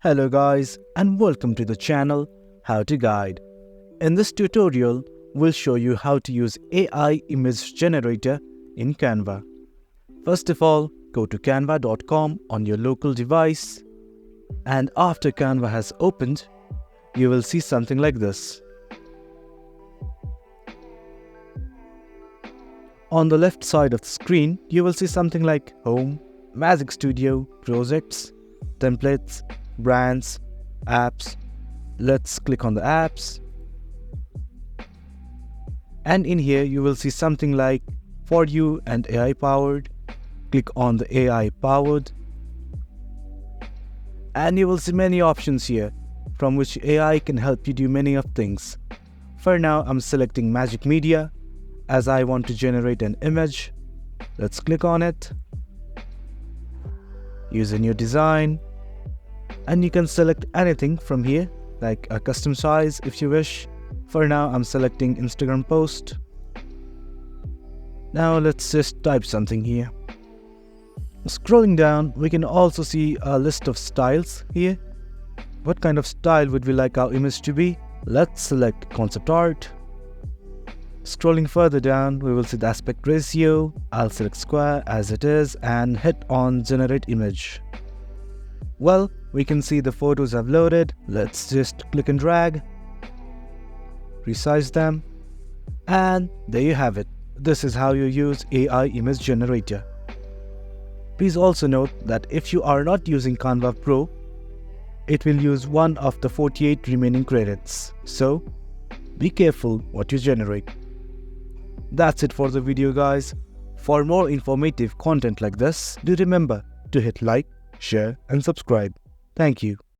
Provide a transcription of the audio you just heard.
Hello guys and welcome to the channel How to Guide. In this tutorial, we'll show you how to use AI image generator in Canva. First of all, go to canva.com on your local device, and after Canva has opened, you will see something like this. On the left side of the screen, you will see something like Home, Magic Studio, Projects, Templates, Brands, Apps. Let's click on the apps. And in here you will see something like For You and AI Powered. Click on the AI Powered. And you will see many options here from which AI can help you do many of things. For now, I'm selecting Magic Media as I want to generate an image. Let's click on it. Use a new design. And you can select anything from here, like a custom size if you wish. For now, I'm selecting Instagram post. Now let's just type something here. Scrolling down, we can also see a list of styles here. What kind of style would we like our image to be? Let's select concept art. Scrolling further down, we will see the aspect ratio. I'll select square as it is and hit on generate image. Well, we can see the photos have loaded. Let's just click and drag, resize them, and there you have it. This is how you use AI image generator. Please also note that if you are not using Canva Pro, it will use one of the 48 remaining credits. So, be careful what you generate. That's it for the video, guys. For more informative content like this, do remember to hit like, share and subscribe. Thank you.